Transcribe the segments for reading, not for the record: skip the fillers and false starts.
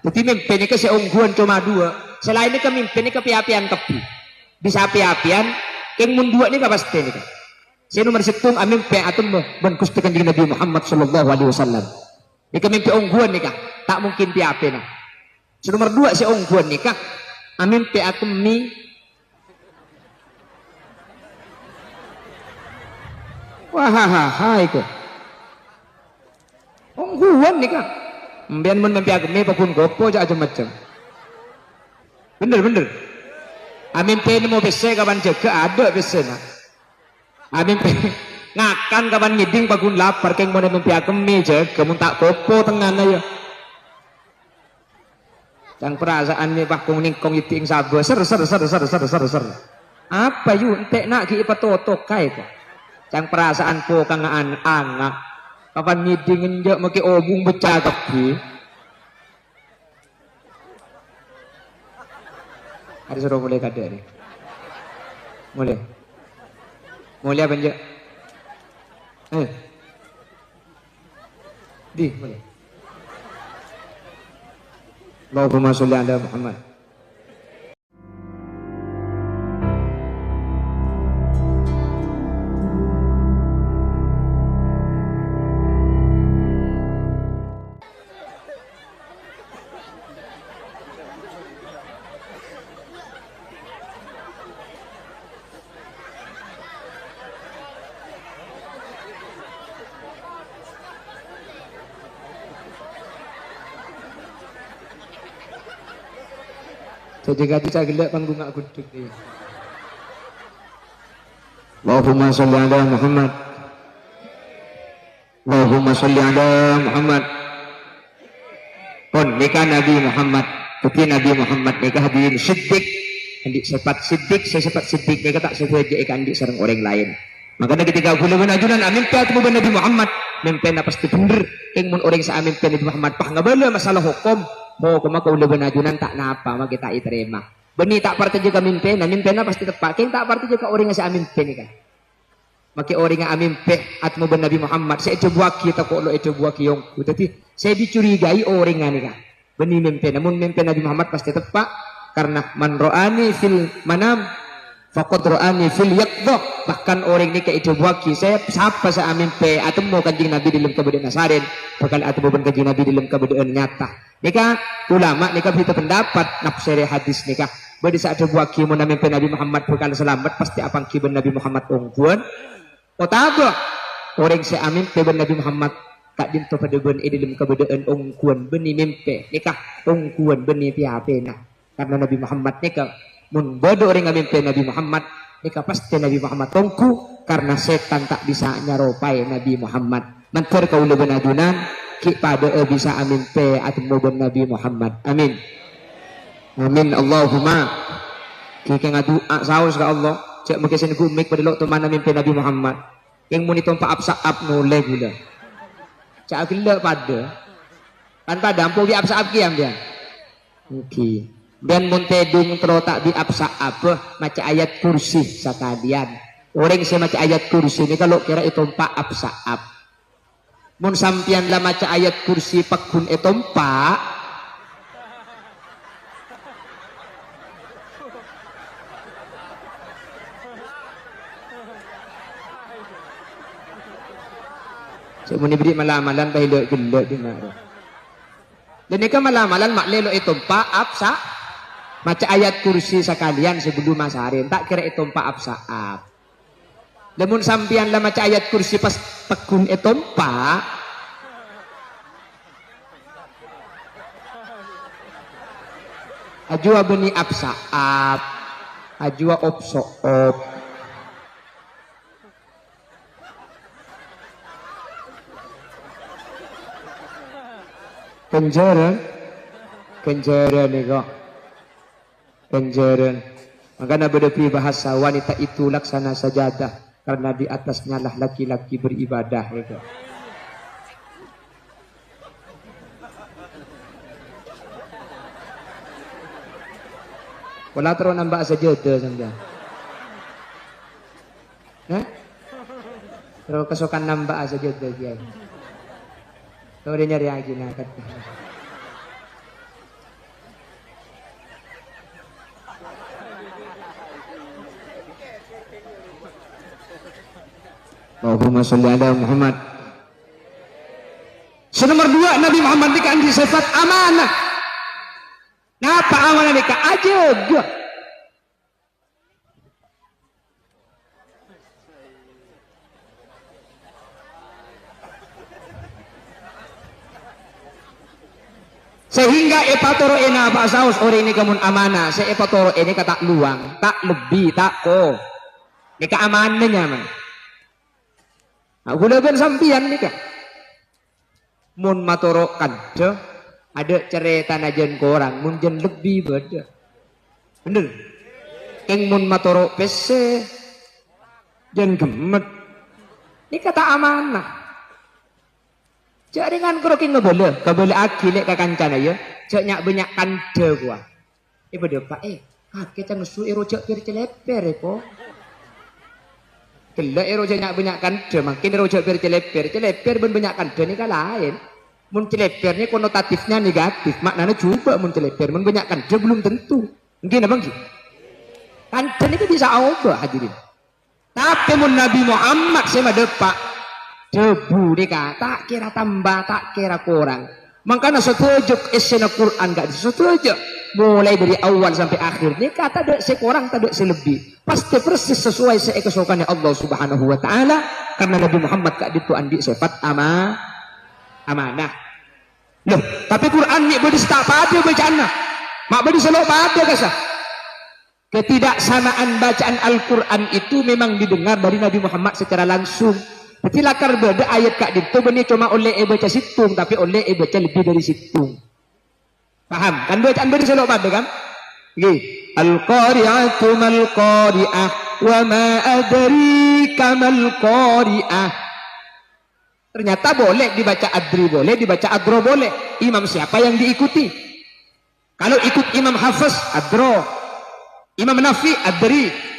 Jadi mimpin ini si ungguan cuma dua. Selain ini mimpin ini kepiapian kepi. Bisa api-apian, yang mundua ini pasti ini. Saya nomor setung amin pe atum bangkus tekan dengan Nabi Muhammad sallallahu alaihi wasallam. Ini mimpin ungguan nih kah? Tak mungkin piapian. Nomor dua si ungguan nih kah? Amin pe atum mi. Wah itu. Ungguan nih kah? Mbian mun mimpi agame pakun gopo aja macam. Bener. Amin pe mau bese kapan jaga ada bese nak. Amin pe ngakan kapan ngiding pakun lapar keng mau mimpi agame jaga mun tak gopo tengana ya. Yang perasaan ni pakung ningkong iting sabar ser. Apa yu entek nak ki ipatoto kai ko. Yang perasaan po kang anga. Kapan ngidingin je maki obung becah kaki. Ada suruh mulai kada ni. Mulai apa je? Mulai. Allahumma sholli ala Muhammad. Jaga tu gelak panggung aku duduk ni. Allahumma sholli ala Muhammad. Allahumma sholli ala Muhammad. Pun nikah Nabi Muhammad, putih Nabi Muhammad nikah hadirin siddiq. Andik sifat siddiq nikah tak sesuai ikan andik sareng orang lain. Makanya ketika aku lewen ajunan amin pe atau Nabi Muhammad, mimpi pasti bener. Ing mun orang sa amin pe Nabi Muhammad pah ngabala masalah hukum. Mau kau lewen ajunan tak napa maka kita terima. Beni tak parti juga mimpi pasti tepat. King tak parti juga orang yang sa amin pe ni kan. Maka orang yang amin pe atau Nabi Muhammad saya coba kita kok lo coba kiyong. Tapi saya dicurigai orang ini kan. Beni mimpi namun mimpi Nabi Muhammad pasti tepat karena man ro'ani fil manam faqad ro'ani fil yaqdah. Bahkan orang ini kayak coba saya siapa sa amin pe atau mau kanjing Nabi dalam kebenaran nasarin bakal atau mau kanjing Nabi dalam kebenaran nyata. Nikah ulama nikah itu pendapat nafsiri hadis nikah. Badi saat coba kimun mimpi Nabi Muhammad bakal selamat pasti apang kimun Nabi Muhammad ungguan. Otago orang saya amin pe Nabi Muhammad kak dinto pada ben dalam kebenaran ungguan beni mimpi nikah ungguan beni piapena karena Nabi Muhammad nikah mun bodoh orang amin pe Nabi Muhammad nikah pasti Nabi Muhammad tongku karena setan tak bisa nyaropai Nabi Muhammad. Mantar kau lebih ajunan ki pada bisa amin pe atau moben Nabi Muhammad. Amin. Amin Allahumma. Ki ngadu saus ka Allah. Cek mungkin gumik pada lo teman amin pe Nabi Muhammad. Yang muni tompa apsaap nole gula. Cak gila pada. Kan pada ampo bi apsaap kiam dia. Oke. Dan muntedung terotak bi apsaap maca ayat kursi sakalian. Orang saya maca ayat kursi ini kalau kira itu tompa apsaap. Mun sampian lah maca ayat kursi pakun etompa saya mau diberi malamalan bahilo gelak di mana dan nikah malamalan mak lelo etompa apsa maca ayat kursi sekalian sebelum masarin tak kira etompa apsaap. Namun sampian lah maca ayat kursi pas pekun etompa ajwa beni apsaap ajwa opsoop kenjaran nih kok kenjaran makanya berdepi bahasa wanita itu laksana sajadah karena di atasnya lah laki-laki beribadah gitu. Wala terus nambah sajadah sampean. Terus kesukaan nambah sajadah dia. Tahu dia nyari lagi nak. Allahumma sholli ala Muhammad. Nomor 2, Nabi Muhammad dikandung sifat amanah. Napa amanah nikah aja gua. Sehingga epatoro ena basaus ore ini kamun amanah, se epatoro ini kata luang, tak lebih tak ko. Nika amanahnya man. Aku ben sampian nika. Mun matoro kadhe ada cerita najen korang, mun jen lebih beda. Bener. Keng mun matoro pese jen gemet. Ini kata amanah. Cak dengan kroking ngebele aki lek kancana ya. Cak nyak banyak kande gua. Beda pak kita nusu ero cak kiri celeper ko. Kelak ero cak nyak banyak kande makin ero cak kiri celeper ben banyak kande ni kan lain. Mun celeper ni konotatifnya negatif, maknanya juga mun celeper mun banyak kande belum tentu. Mungkin abang sih. Kande ni bisa ubah hadirin. Tapi mun Nabi Muhammad sama depak debu deka tak kira tambah tak kira kurang. Makanya setuju esena Quran gak setuju mulai dari awal sampai akhir ini kata ada sekurang tak ada selebih pasti persis sesuai kesukaannya Allah Subhanahu Wa Taala karena Nabi Muhammad kak itu andi sifat amanah. Loh tapi Quran ni boleh tak pada bacaan mak boleh selok pada kasah. Ketidaksamaan bacaan Al-Quran itu memang didengar dari Nabi Muhammad secara langsung. Berarti lakar beda ayat kak itu benih cuma oleh baca situng tapi oleh baca lebih dari situng. Paham? Kan bacaan beda selok pada kan? Oke. Al-qari'atu mal qari'ah wa ma adraka mal qari'ah. Ternyata boleh dibaca adri boleh, dibaca adro boleh. Imam siapa yang diikuti? Kalau ikut Imam Hafiz adro, Imam Nafi adri.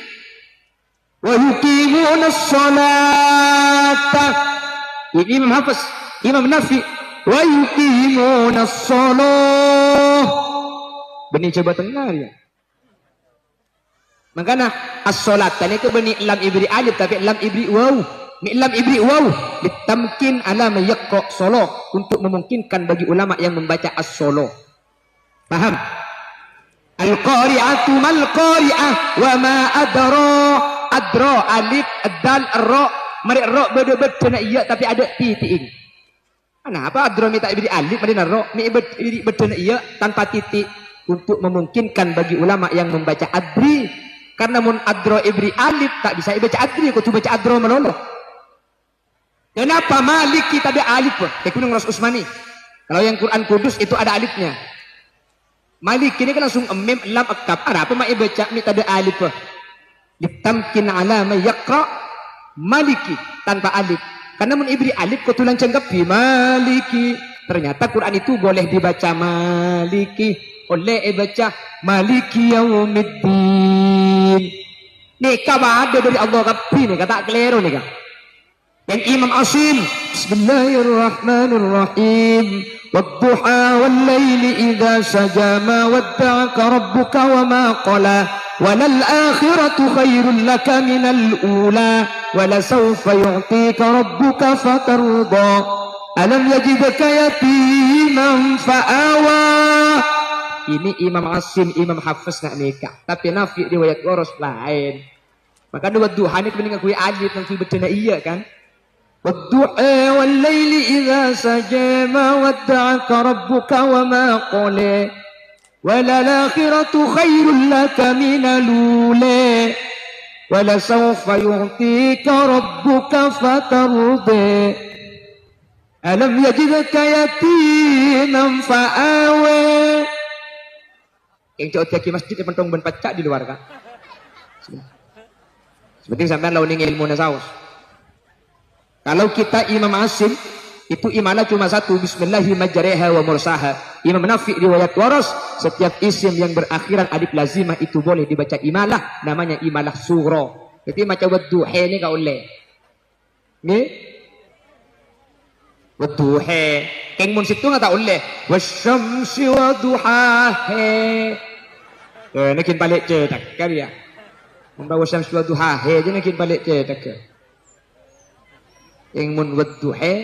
Wa yuqimuna sholata. Ini Imam Hafiz, Imam Nafi. Wa yuqimuna sholah. Benih coba tengah ya. Makanya as-sholat tadi itu benih lam ibri alif tapi lam ibri waw. Lam ibri waw ditamkin ala mayaqqa sholah untuk memungkinkan bagi ulama yang membaca as-sholah. Paham? Al-qari'atu mal qari'ah wa ma adro alif dal ro mari ro beda-beda na iya tapi ada titik. Kenapa adro minta ibri alif mari ro mi beda na iya tanpa titik untuk memungkinkan bagi ulama yang membaca adri karena mun adro ibri alif tak bisa baca adri kau baca adro melolo. Kenapa Maliki tak ada alif? Gunung Ras Usmani. Kalau yang Quran Kudus itu ada alifnya. Maliki ini kan langsung mem lam akab. Ada apa mak baca mi tak ada alif? Ditamkin ala may yaqra Maliki tanpa alif. Karena mun ibri alif kau tulang cengkepi Maliki. Ternyata Quran itu boleh dibaca Maliki, oleh baca Maliki yaumiddin. Nih kabar ada dari Allah kapi nih kata keliru nih kan. Yang Imam Asim Bismillahirrahmanirrahim. Wadduha wal laili idza saja ma wadda'aka rabbuka wa ma qala walal akhiratu khairul laka minal ula wala sawfa yu'tika rabbuka fatarda alam yajidka yatiman fa'awa. Ini Imam Asim, Imam Hafiz nak nikah tapi Nafi riwayat Waras lain. Maka wadduha ni kebeningan kui alif yang betul iya kan. والضحى والليل إذا سجى ما ودعك ربك وما قلى وللآخرة خير لك من الأولى ولسوف يعطيك ربك فترضى ألم يجدك يتيما فآوى. Yang cowok tiaki masjid yang pentong ben pacak di luar kan. Seperti sampean launing ilmu nasaus. Kalau kita Imam Asim itu imalah cuma satu, Bismillahirrahmanirrahim wa mursaha. Imam Nafi riwayat Waras, setiap isim yang berakhiran alif lazimah itu boleh dibaca imalah, namanya imalah suro. Jadi macam wadduha ni kau boleh. Ni wadduha. Keng mun situ ngata boleh. Wasyamsi wadduhaha. Nakin balik cetak kan ya. Membawa wasyamsi wadduhaha je nakin balik cetak. Yang mun wadduha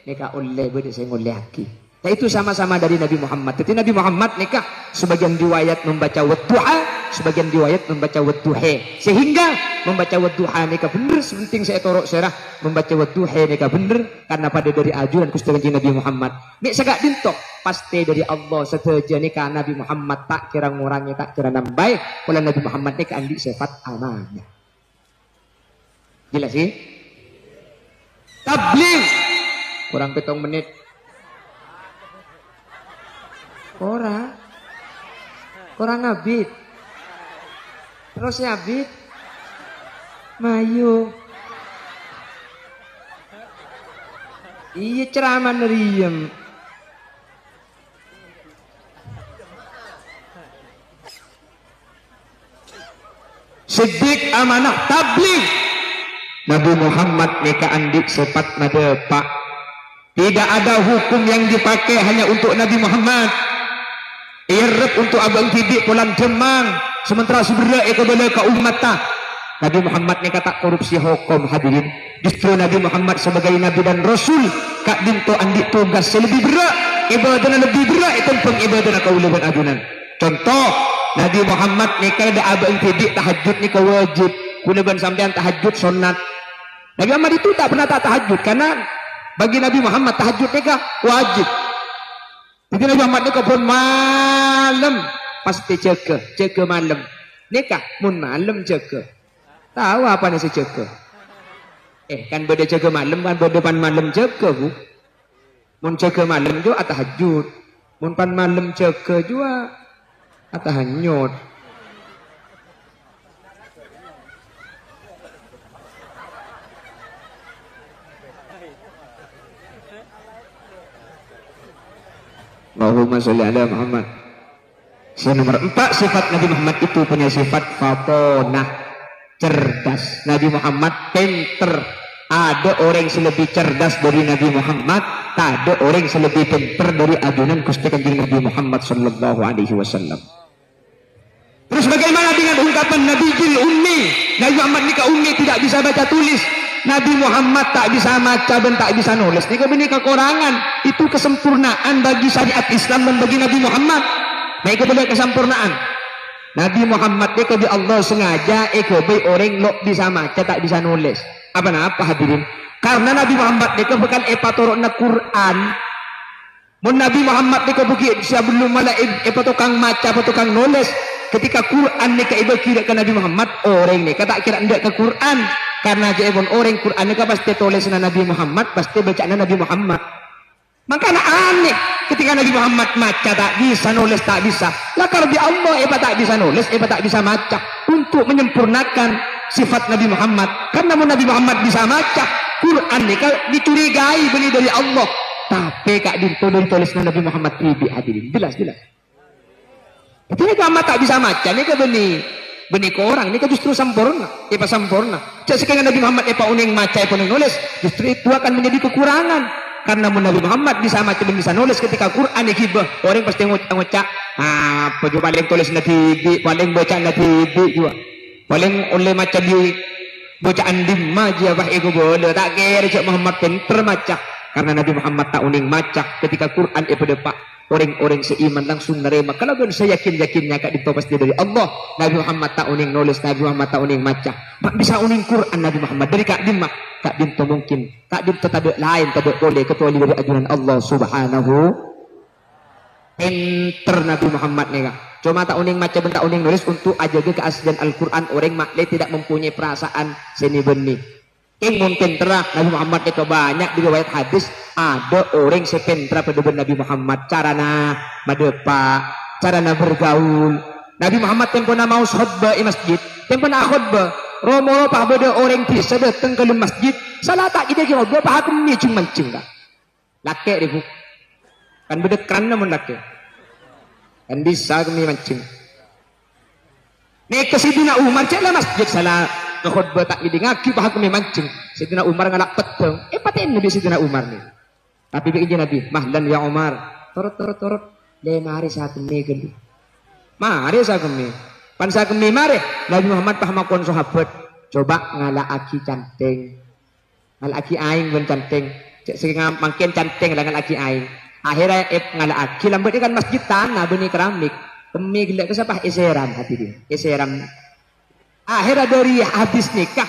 nika oleh bede saya oleh aki. Nah itu sama-sama dari Nabi Muhammad. Jadi Nabi Muhammad nikah sebagian riwayat membaca wadduha, sebagian riwayat membaca wadduha. Sehingga membaca wadduha nikah bener. Sepenting saya torok serah membaca wadduha nikah bener karena pada dari ajuran Gusti Kanjeng Nabi Muhammad. Nek segak dintok pasti dari Allah setuju nikah Nabi Muhammad tak kira ngurangi tak kira nambah. Kalau Nabi Muhammad nikah andi sifat amanah. Jelas sih? Tabligh kurang 7 menit. Orang ngabit. Terus ya abit. Mayu. Iya ceramah neriem. Siddiq amanah tabligh. Nabi Muhammad nikah andik sepat madepak. Tidak ada hukum yang dipakai hanya untuk Nabi Muhammad. Irep untuk abang tidik pulang Jemang. Sementara sebelah ekobala ke umat tak. Nabi Muhammad ni kata korupsi hukum hadirin. Justru Nabi Muhammad sebagai Nabi dan Rasul. Kak dinto andik tugas lebih berat. Ibadah lebih berat itu pengibadah kauliban adunan. Contoh. Nabi Muhammad ni kada abang tidik tahajud ni wajib. Kuliban sampean tahajud sunat. Nabi Muhammad itu tak pernah tak tahajud. Karena bagi Nabi Muhammad tahajud ni wajib. Jadi Nabi Muhammad nikah pun malam pasti jaga malam. Nikah mun malam jaga. Tahu apa nasi jaga? Kan beda jaga malam kan beda pan malam jaga bu. Mun jaga malam juga tahajud. Mun pan malam jaga juga tahanyut. Allahumma sholli ala Muhammad. Nomor 4 sifat Nabi Muhammad itu punya sifat fatonah, cerdas. Nabi Muhammad pinter. Ada orang yang lebih cerdas dari Nabi Muhammad, tak ada orang yang lebih pinter dari adunan Gusti Kanjeng Nabi Muhammad sallallahu alaihi wasallam. Terus bagaimana dengan ungkapan Nabi Jil Ummi? Nabi Muhammad nikah ummi, tidak bisa baca tulis. Nabi Muhammad tak bisa baca dan tak bisa nulis. Ini kekurangan. Itu kesempurnaan bagi syariat Islam dan bagi Nabi Muhammad. Nah itu boleh kesempurnaan. Nabi Muhammad ni kebi Allah sengaja ekobi orang lo bisa baca tak bisa nulis. Apa hadirin? Karena Nabi Muhammad ni bukan epatorok na Quran. Mun Nabi Muhammad ni kebuki sebelum malah epatukang baca epatukang nulis. Ketika Quran ni kaiba kira ke Nabi Muhammad orang ni kata kira ndak ke Quran. Karena jebon orang Quran ni pasti tulis Nabi Muhammad, pasti bacaan Nabi Muhammad. Makanya aneh ketika Nabi Muhammad baca tak bisa nulis tak bisa. Lah kalau di Allah tak bisa nulis, tak bisa baca untuk menyempurnakan sifat Nabi Muhammad. Karena Nabi Muhammad bisa baca Quran ni dicurigai beli dari Allah. Tapi kak ditulis Nabi Muhammad pribadi hadirin. Jelas. Jadi Muhammad tak bisa baca ni ke benih ke orang ni kan justru sempurna, sempurna. Sekarang Nabi Muhammad uning maca uning nulis, justru itu akan menjadi kekurangan. Karena Nabi Muhammad bisa maca dan bisa nulis ketika Quran ni kibah, orang pasti ngocak. Apa juga paling tulis na TV, paling baca na TV juga. Paling oleh maca di bacaan dimma aja bah ego boleh tak kira cak Muhammad pinter maca. Karena Nabi Muhammad tak uning maca ketika Quran pada pak. Orang-orang seiman langsung nerima. Kalau saya yakinnya kak itu pasti dari Allah. Nabi Muhammad tak uning nulis, Nabi Muhammad tak uning maca. Mak bisa uning Quran Nabi Muhammad dari kak dim mak. Kak dim tu mungkin. Kak dim tu tak ada lain, tak ada boleh kecuali dari ajaran Allah Subhanahu. Pinter Nabi Muhammad ni kak. Cuma tak uning maca dan tak uning nulis untuk ajaga keaslian Al-Quran. Orang makle tidak mempunyai perasaan seni benih. Yang mungkin terah Nabi Muhammad itu banyak di riwayat hadis ada orang sepintra pada Nabi Muhammad carana madepa carana bergaul. Nabi Muhammad tempona mau khutbah di masjid tempona khutbah romo pah beda orang bisa datang ke masjid salah tak kita kira dua pah kami cuma cingga laki ribu kan beda kan namun laki kan bisa kami mancing nek kesidina Umar caklah masjid salah khutbah tak ngaki bah kami mancing Sidina Umar ngalak peteng paten Nabi Sidina Umar ni tapi begini Nabi mahlan ya Umar turut le mari sa kami gelu mari sa kami pan sa kami mari Nabi Muhammad pahamakon sahabat coba ngalak aki canteng Ngalaki aing ben canteng. Cek sing makin canteng lah ngalaki aing. Akhirnya ngalaki lambat kan masjid tanah benih keramik. Demi gila kesapah eseran hati dia. Eseran. Akhirnya dari habis nikah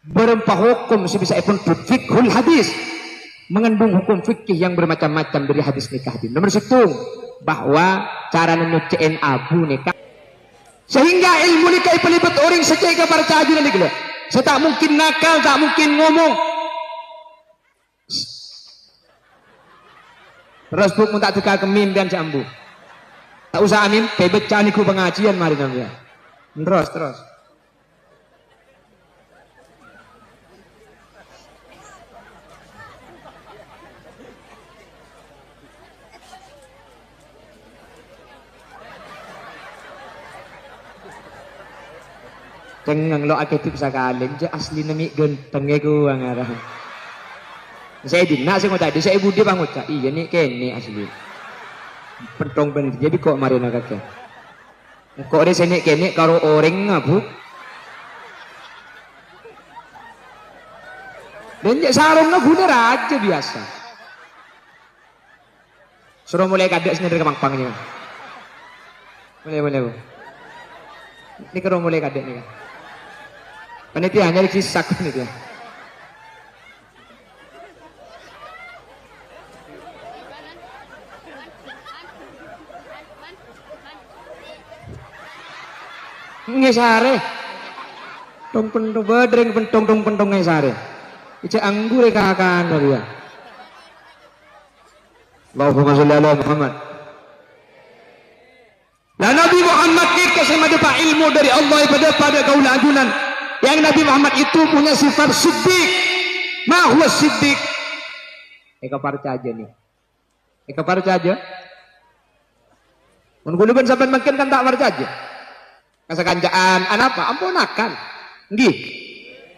berempah hukum sebisa pun fikhul hadis. Mengandung hukum fikih yang bermacam-macam dari hadis nikah. Nomor satu bahwa cara menyuciin abu nikah. Sehingga ilmu nikah pelibet orang secai kabar caju nanti gila. Saya tak mungkin nakal, tak mungkin ngomong. Terus buk tak tukar ke mimpian jambu. Tak usah amin, kayak becah niku pengajian mari namanya. Terus. Cengang lo aketip sakaling, je asli nami genteng ego angarah. Saya dina saya ngocak, saya budi bang ngocak. Iya nih kene asli. Pentong bener, jadi kok mari nakaknya. Kok ada sini kene karo orang ngabu. Dan sarung ngabu aja biasa. Suruh mulai kadek sendiri ke pangpangnya. Boleh. Ini karo mulai kadek nih. Panitia nyari kisah panitia. Ngesare. Tong pentong bedreng pentong ngesare. Ice anggur kahakan dia. Allahumma sholli ala Muhammad. Nah Nabi Muhammad kita sama dapat ilmu dari Allah pada kaula ajunan. Yang Nabi Muhammad itu punya sifat siddiq. Ma huwa siddiq? Eka parca aja nih. Eka parca aja. Mun guluban sampean makin kan tak parca aja. Kasakanjaan apa? Ampunakan. Nggih.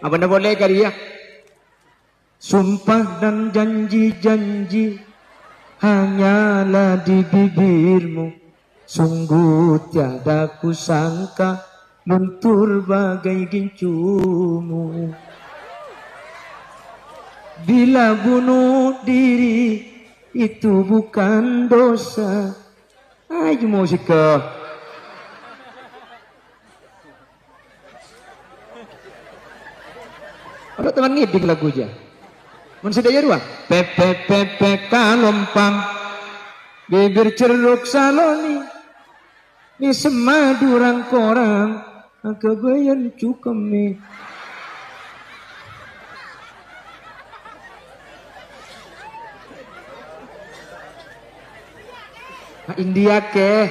Apa ndak boleh kali ya? Sumpah dan janji-janji hanyalah di bibirmu. Sungguh tiada kusangka luntur bagai gincumu. Bila bunuh diri itu bukan dosa. Ayo musik ke. Kalau teman ngidik lagu aja. Mun sedaya dua. Pepe kalompang. Bibir ceruk saloni. Ni semadu rangkorang. Kebayan cukeme. India ke?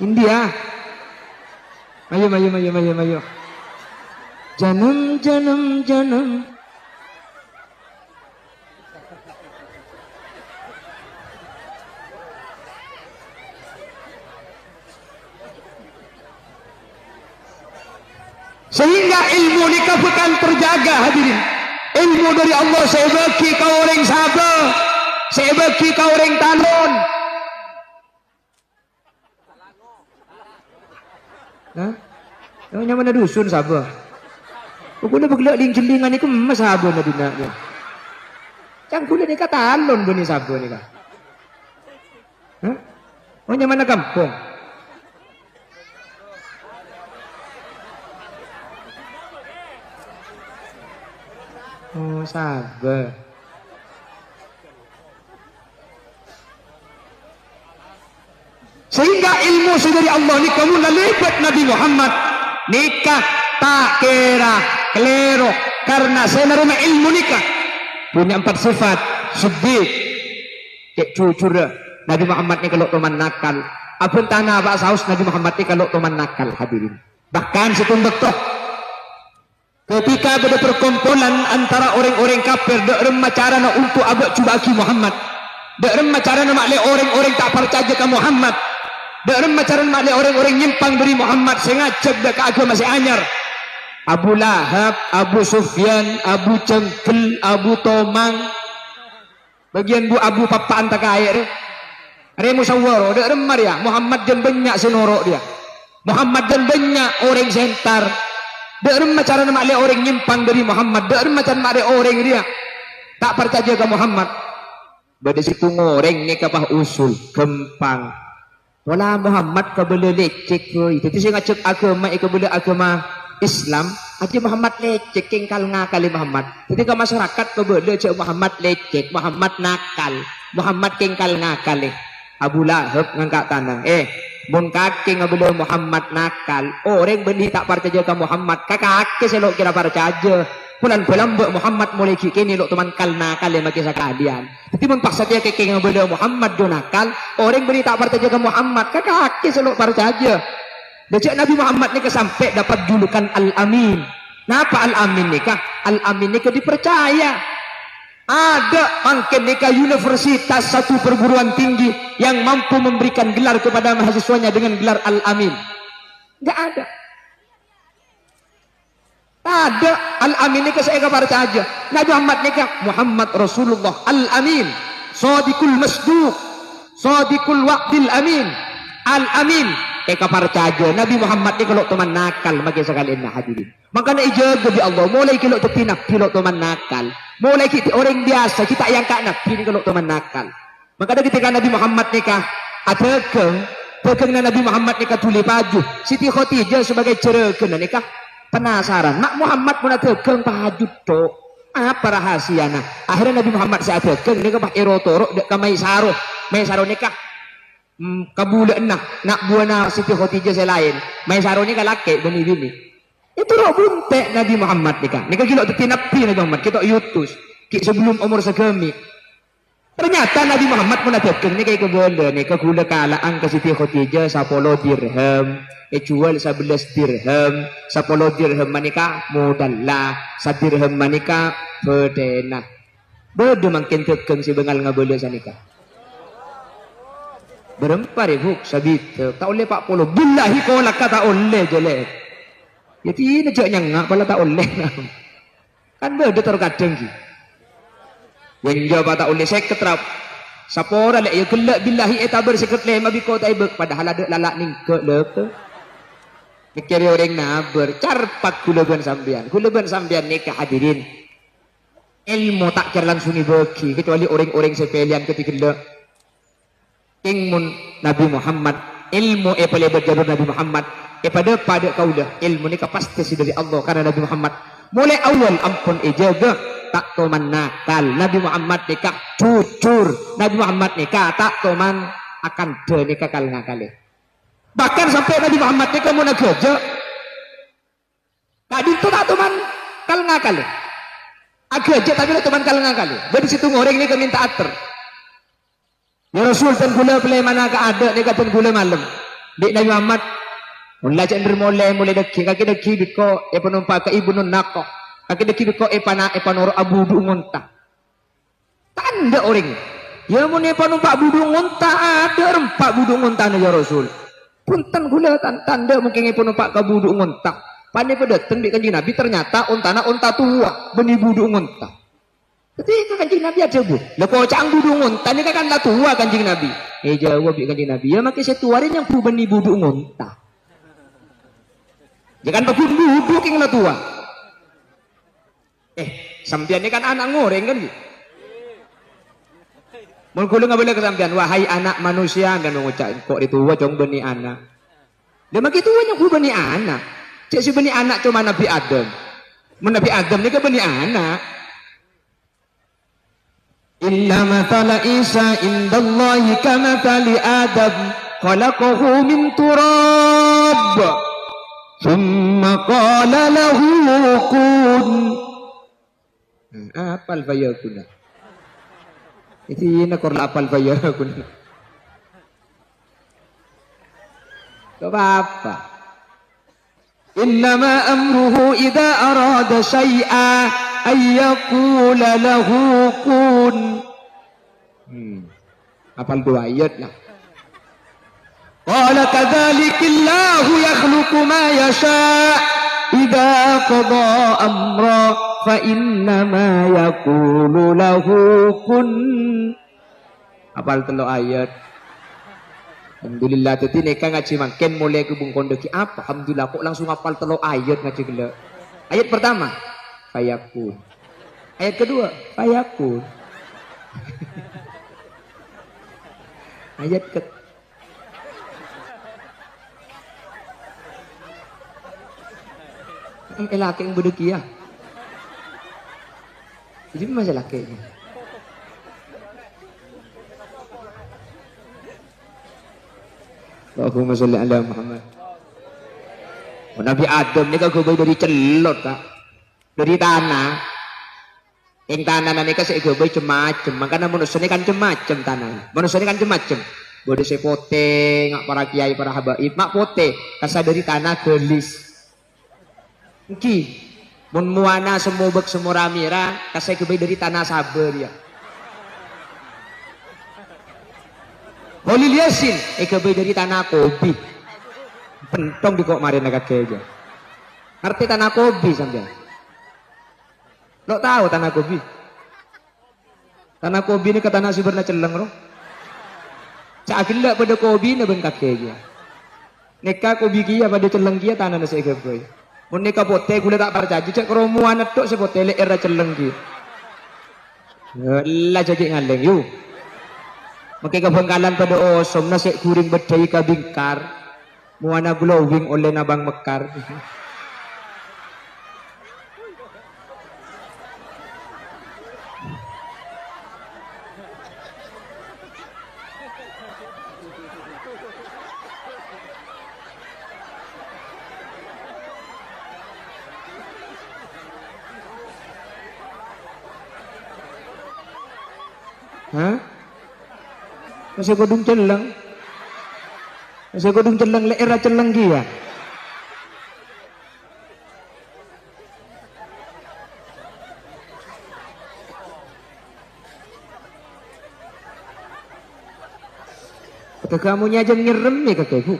India. Mayo. Janam. Sehingga ilmu nikah bukan terjaga hadirin. Ilmu dari Allah saya bagi kau orang sabar. Saya bagi kau orang talon. Hah? Yang mana dusun sabar? Pokoknya bergelak ling-celingan itu emas sabar na dinaknya. Yang kulit ni kata talon bunyi sabar ni kah? Hah? Oh yang mana kampung? Oh sabar. Sehingga ilmu dari Allah ni kamu nalibat Nabi Muhammad nikah tak kira kelero karena saya menerima ilmu nikah punya 4 sifat siddiq cek jujur Nabi Muhammad ni kalau teman nakal apun tanah Pak Saus Nabi Muhammad ni kalau teman nakal hadirin bahkan setunduk toh ketika ada perkumpulan antara orang-orang kafir dak remah cara nak untuk abad cubaki Muhammad dak remah cara nak maklek orang-orang tak percaya ke Muhammad dak remah cara nak maklek orang-orang nyimpang dari Muhammad sengaja dak ke agama masih anyar Abu Lahab, Abu Sufyan, Abu Cengkel, Abu Tomang bagian bu Abu Papa antak air ada musawwaro dak remah dia Muhammad dan banyak senorok dia Muhammad dan banyak orang sentar Derem macam mana orang nyimpang dari Muhammad. Derem macam mana orang dia tak percaya ke Muhammad. Pada situ ngoreng ni kapah usul kempang. Wala Muhammad ka bela lecek ke. Itu saya ngacak agama ka bela agama Islam. Aja Muhammad lecek kengkal ngakal Muhammad. Jadi ke masyarakat ka bela cak Muhammad lecek, Muhammad nakal, Muhammad kengkal ngakal. Abu Lahab ngangkat tanang. Mun kaki ngabela Muhammad nakal. Orang benih tak percaya ke Muhammad. Kakak selok kira percaya. Pulan-pulan Muhammad mulai kini lo teman kal nakal yang maki sakadian. Tapi mun paksa dia kiki ngabela Muhammad do nakal. Orang benih tak percaya ke Muhammad. Kakak selok percaya. Dajak Nabi Muhammad ni kesampai dapat julukan Al-Amin. Napa Al-Amin ni kah? Al-Amin ni kah dipercaya. Ada mungkin nikah universitas satu perguruan tinggi yang mampu memberikan gelar kepada mahasiswanya dengan gelar Al-Amin. Enggak ada. Ada Al-Amin nikah saya kabar saja. Nabi Muhammad nikah Muhammad Rasulullah Al-Amin, Shadiqul Masduq, Shadiqul Wa'dil Amin, Al-Amin. Kabar saja Nabi Muhammad ni kalau teman nakal bagi sekalian hadirin. Makanya ijaga di Allah mulai kalau tertinak kalau teman nakal. Mulai kita orang biasa kita yang kak nak kini kalau teman nakal. Maka ketika Nabi Muhammad nikah ada tekeng Nabi Muhammad nikah tuli baju. Siti Khadijah sebagai cereken nikah penasaran. Nak Muhammad pun ada tekeng baju tu. Apa rahasianya? Akhirnya Nabi Muhammad saat tekeng nikah bah erotoro dek kamai saruh nikah. Kabula nak buana Siti Khadijah selain. Mai saruh nikah laki bini. Itu roh buntek Nabi Muhammad nikah. Nikah kilo tetinapi Nabi Muhammad. Kita yutus. Sebelum umur segemi. Ternyata Nabi Muhammad pun ada keng nikah kebola. Nikah gula kalaan ke Siti Khadijah 10 dirham. Jual 11 dirham. 10 dirham manika modallah. 1 dirham manika berdena. Berde makin kekeng si bengal ngabola sa nikah. Berempat ribu sabit. Tak oleh 40. Billahi kolak kata oleh jelek. Ya tidak jauh nyangak pala tak oleh. Kan beda terkadang ki. Yang jawab tak oleh saya keterap. Sapora lek ya gelak billahi eta bersekret le mabi ko tai bek padahal ada lalak ning ke leke. Mikir orang naber carpak kuleban sambian. Kuleban sambian nikah hadirin. Ilmu tak kira langsung dibagi kecuali orang-orang sepelian ketika gelak. Ingmun Nabi Muhammad ilmu pale berjalur Nabi Muhammad pada kaulah ilmu ni pasti dari Allah karena Nabi Muhammad mulai awal ampun ijaga tak toman nakal. Nabi Muhammad nikah jujur. Nabi Muhammad nikah tak toman akan nikah kal ngakale. Bahkan sampai Nabi Muhammad nikah mau kerja tadi itu tak toman kal ngakale. Kerja tapi tak toman kal ngakale. Jadi situ ngoreng ni minta ater. Ya Rasul tan gula pelai mana ka ada ni kata gula malam. Dik Nabi Muhammad mulai cender mulai deki kaki deki biko penumpak ke ibu nun nako. Kaki deki biko panoro abu du ngonta. Tanda orang. Ya mun penumpak budu ngonta ada rempak budu ngonta ya Rasul. Punten gula tanda mungkin penumpak ke budu ngonta. Pandai pedateng dik Kanjeng Nabi ternyata ontana onta tua benih budu ngonta. Ketika Kanjeng Nabi ada bu, lepo cang budu ngonta ni kan lah tua Kanjeng Nabi. Jawab Kanjeng Nabi, ya makai setuarin yang benih budu ngonta. Jangan pakai duduk yang lah tua. Sampian ni kan anak ngoreng kan? Mungkin nggak boleh kesampian. Wahai anak manusia kan mengucap kok itu wajong benih anak. Dia makai tua yang benih anak. Cek si benih anak cuma Nabi Adam. Nabi Adam ni kan benih anak. Inna mathala Isa indallahi kamathali Adam khalaqahu min turab. Summa qala lahu kun. Apal fayakuna. Itu ina korla apal fayakuna. Apa? Innama amruhu idza arada syai'a ayyaqula lahu kun. Apal dua ayat lah. Qala kadzalika Allahu yakhluqu ma yasha' idza qada amra fa inna ma yaqulu lahu kun. Apal telo ayat. Alhamdulillah tadi neka ngaji makin mulai ke bungkon deki apa alhamdulillah kok langsung apal telo ayat ngaji gila. Ayat pertama, fayakun. Ayat kedua, fayakun. Ayat ke laki yang berdekia. Jadi masih laki. Allahumma sholli ala Muhammad. Nabi Adam ni kau dari celot tak? Dari tanah. Yang tanah ni kan saya gobai macam. Makanya manusia ni kan macam tanah. Manusia ni kan macam. Boleh saya pote, ngak para kiai, para habaib, mak pote. Kasar dari tanah gelis. Mungkin, mun muana semua bek semua ramira, kasar gobai dari tanah sabar ya. Holil Yasin, gobai dari tanah kopi. Pentong di kok marin agak aja. Ngerti tanah kopi sampai. Lo tahu tanah kopi? Tanah kopi ini ke tanah suberna celeng roh. Cakilak pada kopi ni ben kake aja. Neka kopi kia pada celeng kia tanah nasi kopi. Mun neka pote gula tak percaya. Cek romuan tok se pote le era celeng kia. Lah jadi ngaleng yu. Makai kebanggalan pada osom nasi kuring bedai ka bingkar. Muana glowing oleh nabang mekar. Hah? Masih kodung celeng. Masih kodung celeng le era celeng dia. Kata kamu aja ngerem ya kakekku.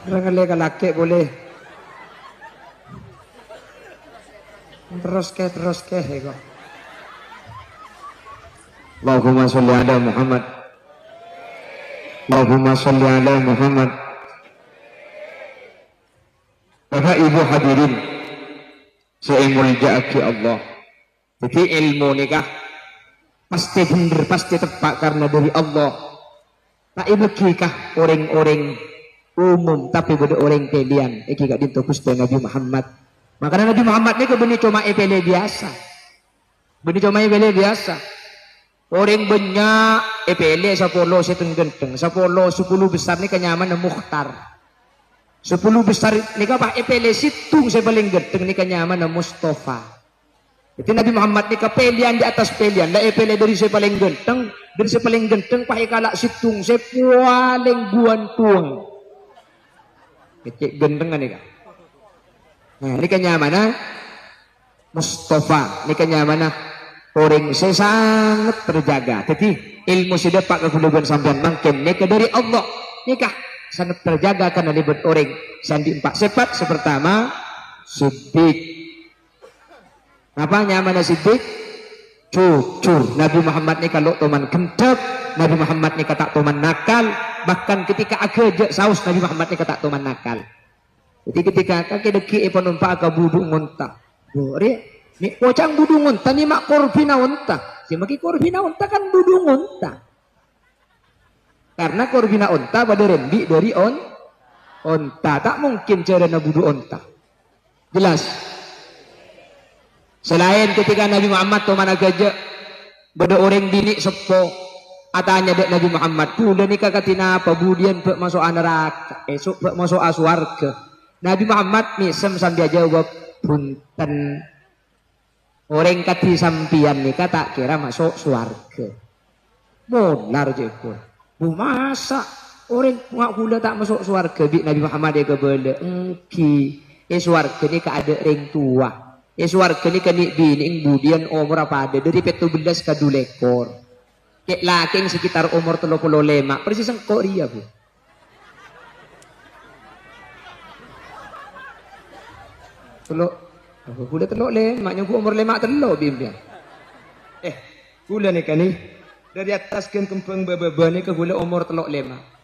Rangale kalake boleh. Terus ke kok. Allahumma sholli ala Muhammad. Allahumma sholli ala Muhammad. Bapak Ibu hadirin, seimul ja'aki Allah. Jadi ilmu nikah pasti benar, pasti tepat karena dari Allah. Tak ibu kah orang-orang umum tapi beda orang pilihan iki gak ditokus dengan Nabi Muhammad. Makanya Nabi Muhammad ni kebeni cuma epele biasa. Beni cuma epele biasa. Orang banyak epele 10 seteng genteng, 10 besar ni kenyaman Mukhtar. 10 besar ni apa epele situng saya paling genteng ni kenyaman Mustafa. Itu Nabi Muhammad ni kepelian di atas pelian. Lah epele dari saya paling genteng, dari saya paling genteng pakai kalak situng saya paling guantung. Kecik gendengan ni kan. Nah, ni kanya mana? Mustafa. Ni kanya mana? Orang saya sangat terjaga. Jadi ilmu sudah pak keguluban sampean mangkem ni dari Allah. Nikah sangat terjaga karena libet orang. Sandi 4 sifat. Sepertama siddiq. Apa nyamana siddiq? Jujur. Nabi Muhammad ni kalau teman kentep, Nabi Muhammad ni kata teman nakal. Bahkan ketika agak saus Nabi Muhammad ni kata teman nakal. Jadi ketika kakek deki penumpak ke budung unta. Boleh. Ni pocang budung unta ni mak korbina unta. Si maki korbina unta kan budung unta. Karena korbina unta pada rendi dari unta. Tak mungkin cara na budung unta. Jelas. Selain ketika Nabi Muhammad teman agak pada orang bini sepo Atanya dek Nabi Muhammad, pula nikah katina pabudian pe masuk neraka, esok pe masuk aswarga. Nabi Muhammad nih sambil jawab, punten orang kati sampian nikah tak kira masuk swarga. Benar je pun. Bu masa orang ngak gula tak masuk swarga bi Nabi Muhammad dia kebele engki. Swarga ni ka ada ring tua. Swarga ni ka ni bini budian umur apa ada dari 17 ke 2 ekor. Kek laking sekitar umur 35 persis engkau ria bu. Telok, gula telok lemak, nyungku umur lemak telok bim. Gula ni kan ni dari atas kan kempeng bebe ni ke gula umur telok lemak.